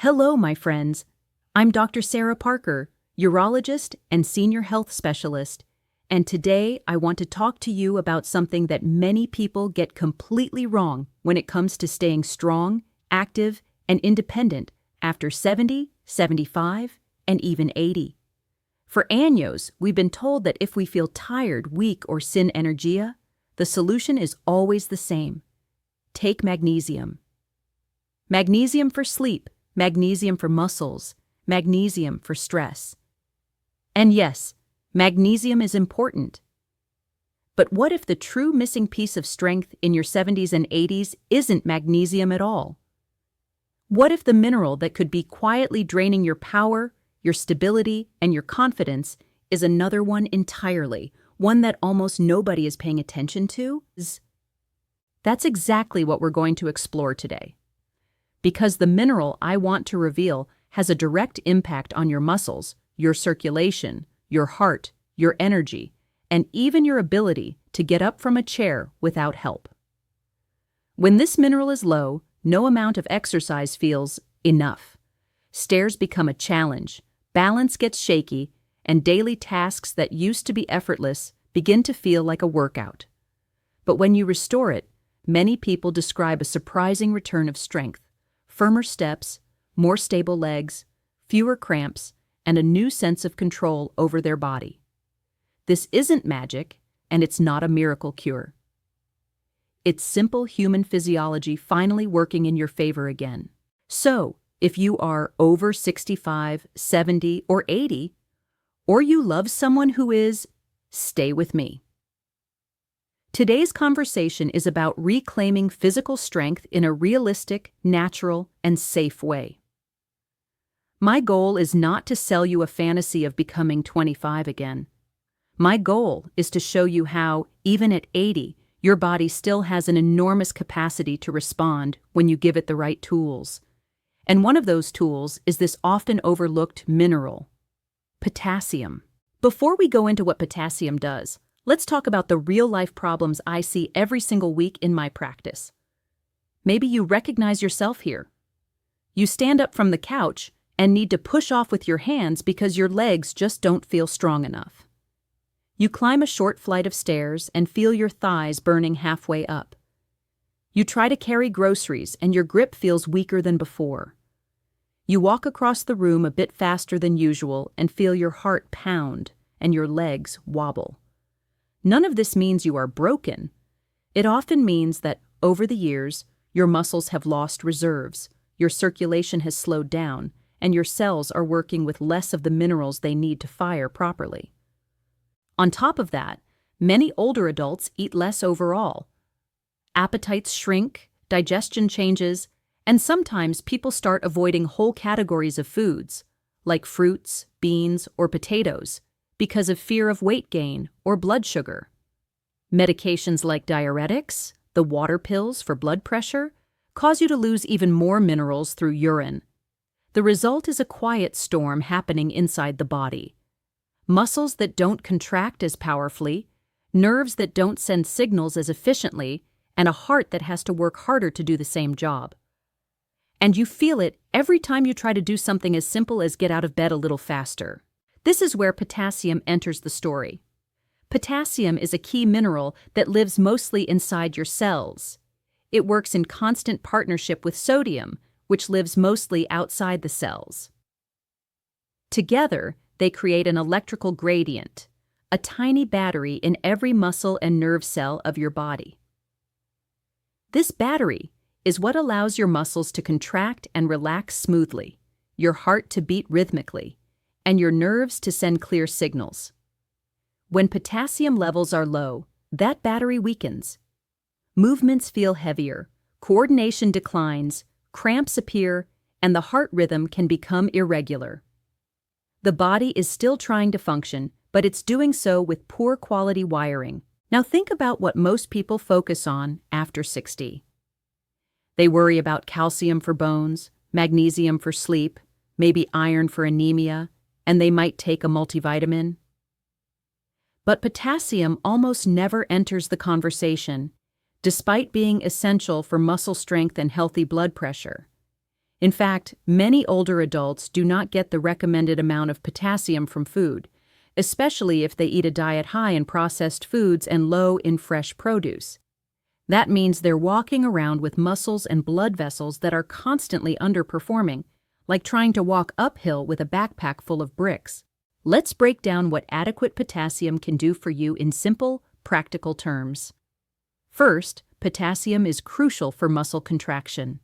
Hello, my friends. I'm Dr. Sarah Parker, urologist and senior health specialist, and today I want to talk to you about something that many people get completely wrong when it comes to staying strong, active, and independent after 70, 75, and even 80. For años, we've been told that if we feel tired, weak, or sin energia, the solution is always the same. Take magnesium. Magnesium for sleep, magnesium for muscles, magnesium for stress. And yes, magnesium is important. But what if the true missing piece of strength in your 70s and 80s isn't magnesium at all? What if the mineral that could be quietly draining your power, your stability, and your confidence is another one entirely, one that almost nobody is paying attention to? That's exactly what we're going to explore today. Because the mineral I want to reveal has a direct impact on your muscles, your circulation, your heart, your energy, and even your ability to get up from a chair without help. When this mineral is low, no amount of exercise feels enough. Stairs become a challenge, balance gets shaky, and daily tasks that used to be effortless begin to feel like a workout. But when you restore it, many people describe a surprising return of strength, firmer steps, more stable legs, fewer cramps, and a new sense of control over their body. This isn't magic, and it's not a miracle cure. It's simple human physiology finally working in your favor again. So, if you are over 65, 70, or 80, or you love someone who is, stay with me. Today's conversation is about reclaiming physical strength in a realistic, natural, and safe way. My goal is not to sell you a fantasy of becoming 25 again. My goal is to show you how, even at 80, your body still has an enormous capacity to respond when you give it the right tools. And one of those tools is this often overlooked mineral, potassium. Before we go into what potassium does, let's talk about the real-life problems I see every single week in my practice. Maybe you recognize yourself here. You stand up from the couch and need to push off with your hands because your legs just don't feel strong enough. You climb a short flight of stairs and feel your thighs burning halfway up. You try to carry groceries and your grip feels weaker than before. You walk across the room a bit faster than usual and feel your heart pound and your legs wobble. None of this means you are broken. It often means that, over the years, your muscles have lost reserves, your circulation has slowed down, and your cells are working with less of the minerals they need to fire properly. On top of that, many older adults eat less overall. Appetites shrink, digestion changes, and sometimes people start avoiding whole categories of foods, like fruits, beans, or potatoes, because of fear of weight gain or blood sugar. Medications like diuretics, the water pills for blood pressure, cause you to lose even more minerals through urine. The result is a quiet storm happening inside the body. Muscles that don't contract as powerfully, nerves that don't send signals as efficiently, and a heart that has to work harder to do the same job. And you feel it every time you try to do something as simple as get out of bed a little faster. This is where potassium enters the story. Potassium is a key mineral that lives mostly inside your cells. It works in constant partnership with sodium, which lives mostly outside the cells. Together, they create an electrical gradient, a tiny battery in every muscle and nerve cell of your body. This battery is what allows your muscles to contract and relax smoothly, your heart to beat rhythmically, and your nerves to send clear signals. When potassium levels are low, that battery weakens. Movements feel heavier, coordination declines, cramps appear, and the heart rhythm can become irregular. The body is still trying to function, but it's doing so with poor quality wiring. Now think about what most people focus on after 60. They worry about calcium for bones, magnesium for sleep, maybe iron for anemia, and they might take a multivitamin. But potassium almost never enters the conversation, despite being essential for muscle strength and healthy blood pressure. In fact, many older adults do not get the recommended amount of potassium from food, especially if they eat a diet high in processed foods and low in fresh produce. That means they're walking around with muscles and blood vessels that are constantly underperforming, like trying to walk uphill with a backpack full of bricks. Let's break down what adequate potassium can do for you in simple, practical terms. First, potassium is crucial for muscle contraction.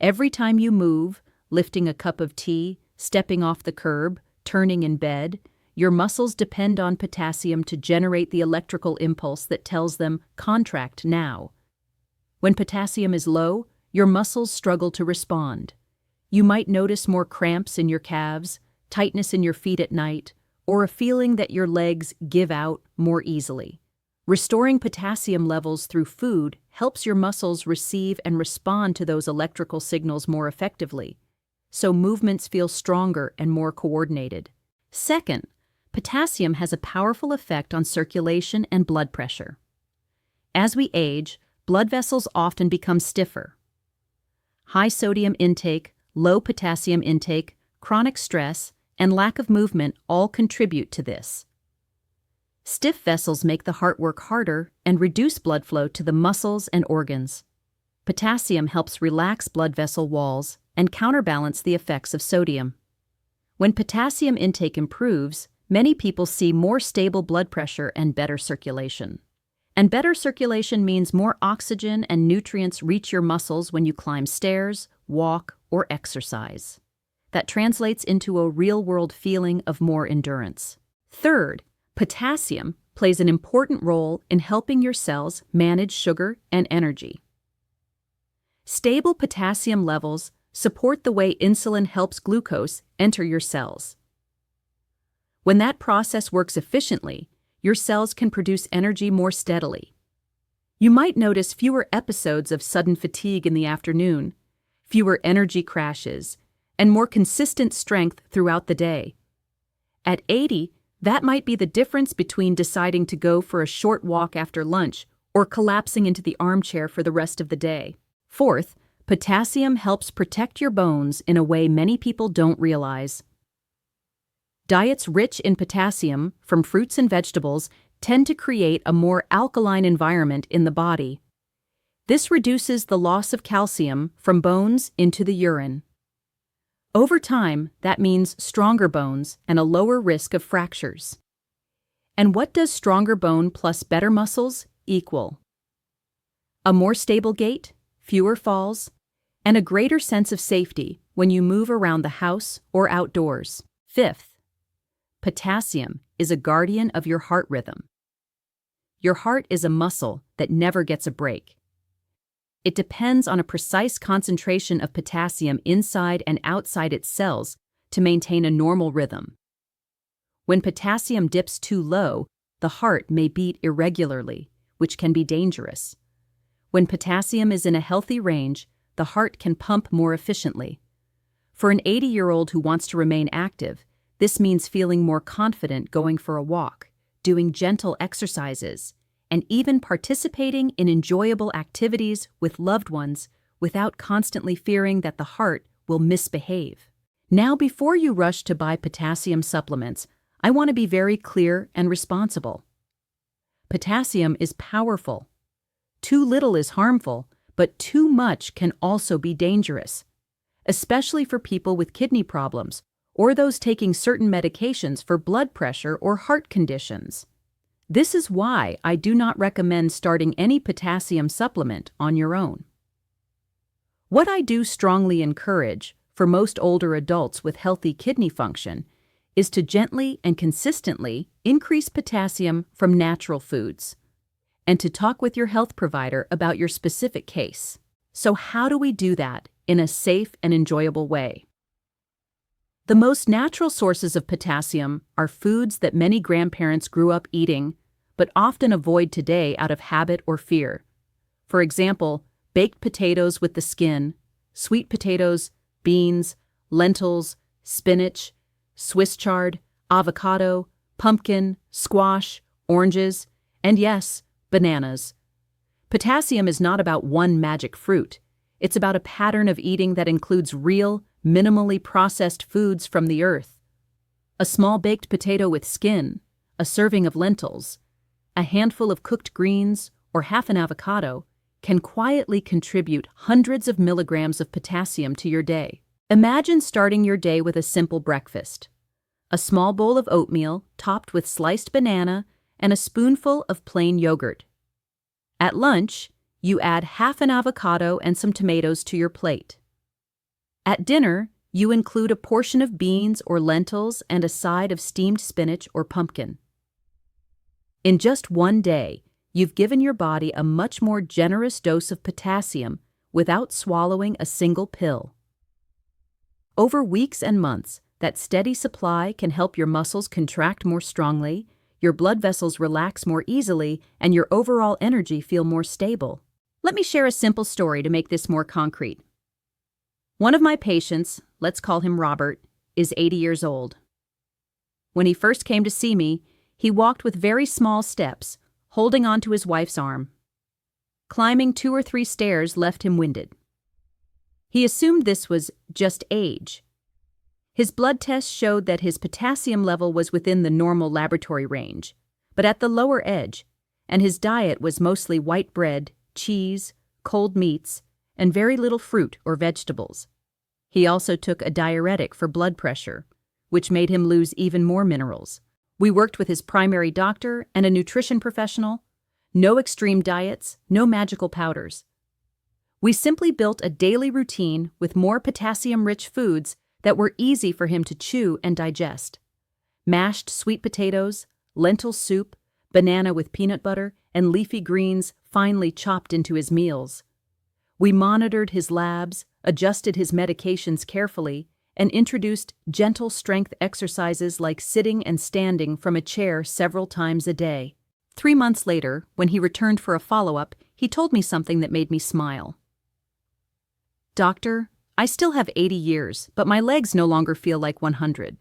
Every time you move, lifting a cup of tea, stepping off the curb, turning in bed, your muscles depend on potassium to generate the electrical impulse that tells them, contract now. When potassium is low, your muscles struggle to respond. You might notice more cramps in your calves, tightness in your feet at night, or a feeling that your legs give out more easily. Restoring potassium levels through food helps your muscles receive and respond to those electrical signals more effectively, so movements feel stronger and more coordinated. Second, potassium has a powerful effect on circulation and blood pressure. As we age, blood vessels often become stiffer. High sodium intake, low potassium intake, chronic stress, and lack of movement all contribute to this. Stiff vessels make the heart work harder and reduce blood flow to the muscles and organs. Potassium helps relax blood vessel walls and counterbalance the effects of sodium. When potassium intake improves, many people see more stable blood pressure and better circulation. And better circulation means more oxygen and nutrients reach your muscles when you climb stairs, walk, or exercise. That translates into a real-world feeling of more endurance. Third, potassium plays an important role in helping your cells manage sugar and energy. Stable potassium levels support the way insulin helps glucose enter your cells. When that process works efficiently, your cells can produce energy more steadily. You might notice fewer episodes of sudden fatigue in the afternoon, fewer energy crashes, and more consistent strength throughout the day. At 80, that might be the difference between deciding to go for a short walk after lunch or collapsing into the armchair for the rest of the day. Fourth, potassium helps protect your bones in a way many people don't realize. Diets rich in potassium from fruits and vegetables tend to create a more alkaline environment in the body. This reduces the loss of calcium from bones into the urine. Over time, that means stronger bones and a lower risk of fractures. And what does stronger bone plus better muscles equal? A more stable gait, fewer falls, and a greater sense of safety when you move around the house or outdoors. Fifth, potassium is a guardian of your heart rhythm. Your heart is a muscle that never gets a break. It depends on a precise concentration of potassium inside and outside its cells to maintain a normal rhythm. When potassium dips too low, the heart may beat irregularly, which can be dangerous. When potassium is in a healthy range, the heart can pump more efficiently. For an 80-year-old who wants to remain active, this means feeling more confident going for a walk, doing gentle exercises, and even participating in enjoyable activities with loved ones without constantly fearing that the heart will misbehave. Now, before you rush to buy potassium supplements, I want to be very clear and responsible. Potassium is powerful. Too little is harmful, but too much can also be dangerous, especially for people with kidney problems or those taking certain medications for blood pressure or heart conditions. This is why I do not recommend starting any potassium supplement on your own. What I do strongly encourage for most older adults with healthy kidney function is to gently and consistently increase potassium from natural foods, and to talk with your health provider about your specific case. So how do we do that in a safe and enjoyable way? The most natural sources of potassium are foods that many grandparents grew up eating, but often avoid today out of habit or fear. For example, baked potatoes with the skin, sweet potatoes, beans, lentils, spinach, Swiss chard, avocado, pumpkin, squash, oranges, and yes, bananas. Potassium is not about one magic fruit. It's about a pattern of eating that includes real, minimally processed foods from the earth. A small baked potato with skin, a serving of lentils, a handful of cooked greens, or half an avocado can quietly contribute hundreds of milligrams of potassium to your day. Imagine starting your day with a simple breakfast. A small bowl of oatmeal topped with sliced banana and a spoonful of plain yogurt. At lunch, you add half an avocado and some tomatoes to your plate. At dinner, you include a portion of beans or lentils and a side of steamed spinach or pumpkin. In just one day, you've given your body a much more generous dose of potassium without swallowing a single pill. Over weeks and months, that steady supply can help your muscles contract more strongly, your blood vessels relax more easily, and your overall energy feel more stable. Let me share a simple story to make this more concrete. One of my patients, let's call him Robert, is 80 years old. When he first came to see me, he walked with very small steps, holding on to his wife's arm. Climbing 2 or 3 stairs left him winded. He assumed this was just age. His blood tests showed that his potassium level was within the normal laboratory range, but at the lower edge, and his diet was mostly white bread, cheese, cold meats, and very little fruit or vegetables. He also took a diuretic for blood pressure, which made him lose even more minerals. We worked with his primary doctor and a nutrition professional. No extreme diets, no magical powders. We simply built a daily routine with more potassium-rich foods that were easy for him to chew and digest. Mashed sweet potatoes, lentil soup, banana with peanut butter, and leafy greens finely chopped into his meals. We monitored his labs, adjusted his medications carefully, and introduced gentle strength exercises like sitting and standing from a chair several times a day. 3 months later, when he returned for a follow-up, he told me something that made me smile. "Doctor, I still have 80 years, but my legs no longer feel like 100.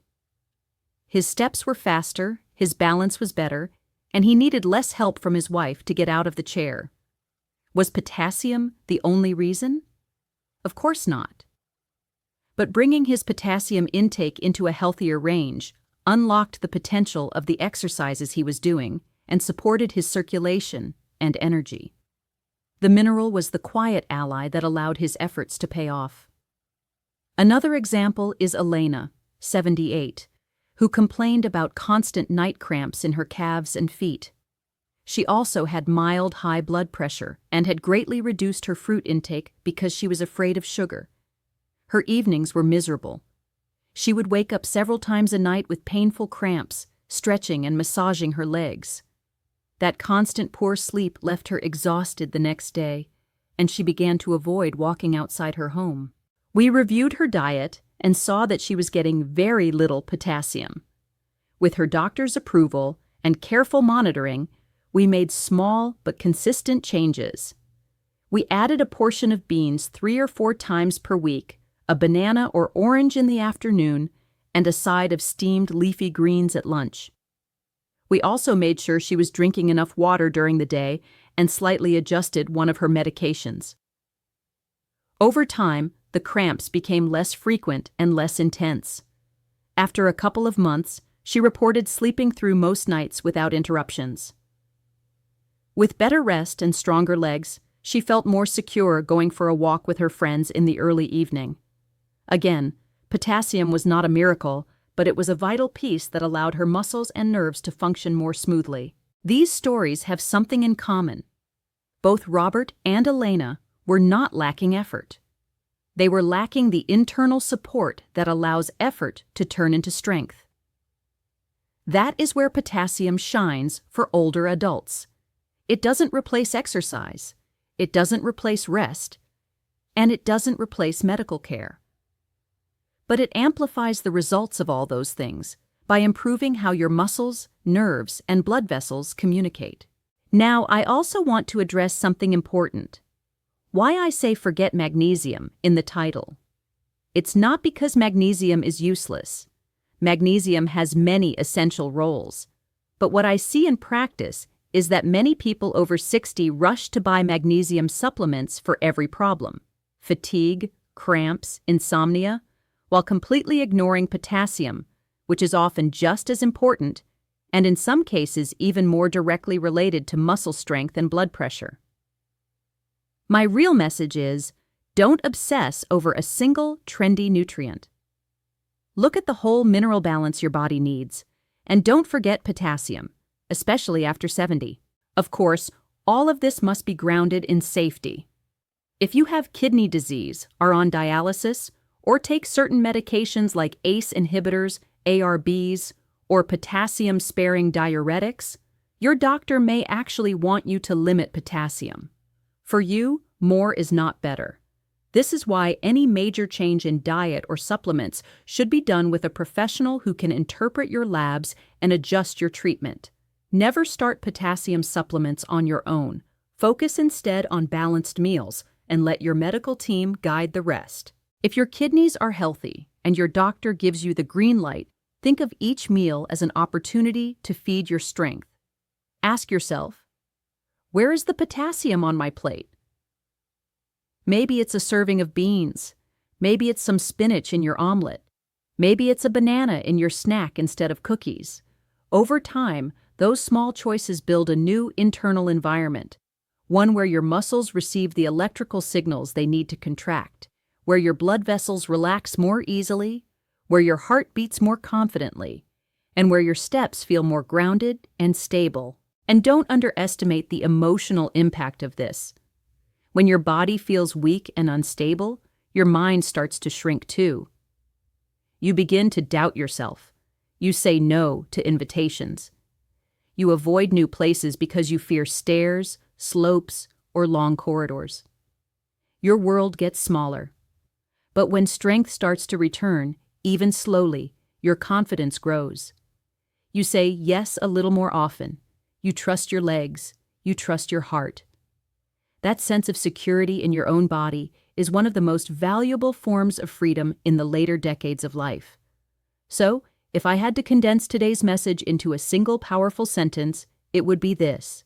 His steps were faster, his balance was better, and he needed less help from his wife to get out of the chair. Was potassium the only reason? Of course not. But bringing his potassium intake into a healthier range unlocked the potential of the exercises he was doing and supported his circulation and energy. The mineral was the quiet ally that allowed his efforts to pay off." Another example is Elena, 78, who complained about constant night cramps in her calves and feet. She also had mild high blood pressure and had greatly reduced her fruit intake because she was afraid of sugar. Her evenings were miserable. She would wake up several times a night with painful cramps, stretching and massaging her legs. That constant poor sleep left her exhausted the next day, and she began to avoid walking outside her home. We reviewed her diet and saw that she was getting very little potassium. With her doctor's approval and careful monitoring, we made small but consistent changes. We added a portion of beans 3 or 4 times per week, a banana or orange in the afternoon, and a side of steamed leafy greens at lunch. We also made sure she was drinking enough water during the day and slightly adjusted one of her medications. Over time, the cramps became less frequent and less intense. After a couple of months, she reported sleeping through most nights without interruptions. With better rest and stronger legs, she felt more secure going for a walk with her friends in the early evening. Again, potassium was not a miracle, but it was a vital piece that allowed her muscles and nerves to function more smoothly. These stories have something in common. Both Robert and Elena were not lacking effort. They were lacking the internal support that allows effort to turn into strength. That is where potassium shines for older adults. It doesn't replace exercise, it doesn't replace rest, and it doesn't replace medical care. But it amplifies the results of all those things by improving how your muscles, nerves, and blood vessels communicate. Now, I also want to address something important. Why I say forget magnesium in the title. It's not because magnesium is useless. Magnesium has many essential roles. But what I see in practice is that many people over 60 rush to buy magnesium supplements for every problem. fatigue, cramps, insomnia, while completely ignoring potassium, which is often just as important and in some cases even more directly related to muscle strength and blood pressure. My real message is, don't obsess over a single trendy nutrient. Look at the whole mineral balance your body needs, and don't forget potassium, especially after 70. Of course, all of this must be grounded in safety. If you have kidney disease, are on dialysis, or take certain medications like ACE inhibitors, ARBs, or potassium-sparing diuretics, your doctor may actually want you to limit potassium. For you, more is not better. This is why any major change in diet or supplements should be done with a professional who can interpret your labs and adjust your treatment. Never start potassium supplements on your own. Focus instead on balanced meals and let your medical team guide the rest. If your kidneys are healthy and your doctor gives you the green light, think of each meal as an opportunity to feed your strength. Ask yourself, where is the potassium on my plate? Maybe it's a serving of beans. Maybe it's some spinach in your omelet. Maybe it's a banana in your snack instead of cookies. Over time, those small choices build a new internal environment, one where your muscles receive the electrical signals they need to contract, where your blood vessels relax more easily, where your heart beats more confidently, and where your steps feel more grounded and stable. And don't underestimate the emotional impact of this. When your body feels weak and unstable, your mind starts to shrink too. You begin to doubt yourself. You say no to invitations. You avoid new places because you fear stairs, slopes, or long corridors. Your world gets smaller. But when strength starts to return, even slowly, your confidence grows. You say yes a little more often. You trust your legs. You trust your heart. That sense of security in your own body is one of the most valuable forms of freedom in the later decades of life. So, if I had to condense today's message into a single powerful sentence, it would be this.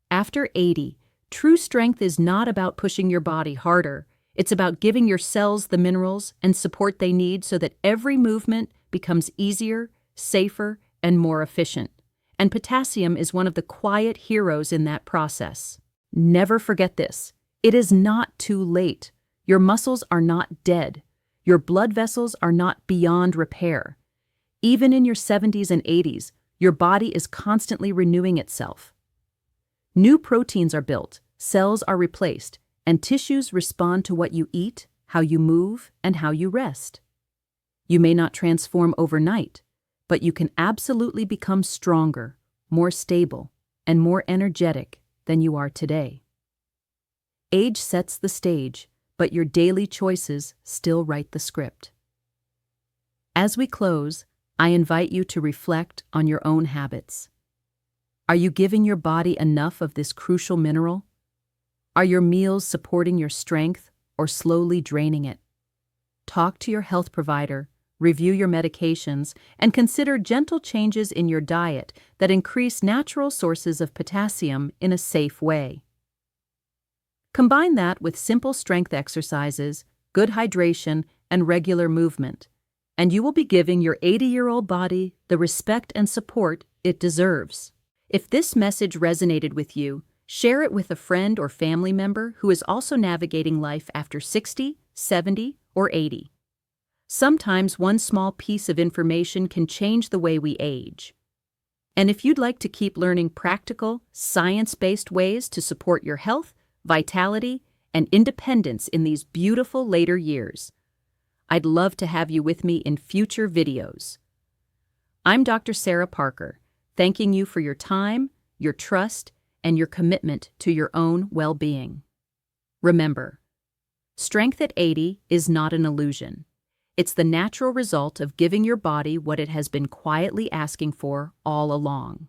After 80, true strength is not about pushing your body harder. It's about giving your cells the minerals and support they need so that every movement becomes easier, safer, and more efficient. And potassium is one of the quiet heroes in that process. Never forget this. It is not too late. Your muscles are not dead. Your blood vessels are not beyond repair. Even in your 70s and 80s, your body is constantly renewing itself. New proteins are built, cells are replaced, and tissues respond to what you eat, how you move, and how you rest. You may not transform overnight, but you can absolutely become stronger, more stable, and more energetic than you are today. Age sets the stage, but your daily choices still write the script. As we close, I invite you to reflect on your own habits. Are you giving your body enough of this crucial mineral? Are your meals supporting your strength or slowly draining it? Talk to your health provider, review your medications, and consider gentle changes in your diet that increase natural sources of potassium in a safe way. Combine that with simple strength exercises, good hydration, and regular movement, and you will be giving your 80-year-old body the respect and support it deserves. If this message resonated with you, share it with a friend or family member who is also navigating life after 60, 70, or 80. Sometimes one small piece of information can change the way we age. And if you'd like to keep learning practical, science-based ways to support your health, vitality, and independence in these beautiful later years, I'd love to have you with me in future videos. I'm Dr. Sarah Parker, thanking you for your time, your trust, and your commitment to your own well-being. Remember, strength at 80 is not an illusion. It's the natural result of giving your body what it has been quietly asking for all along.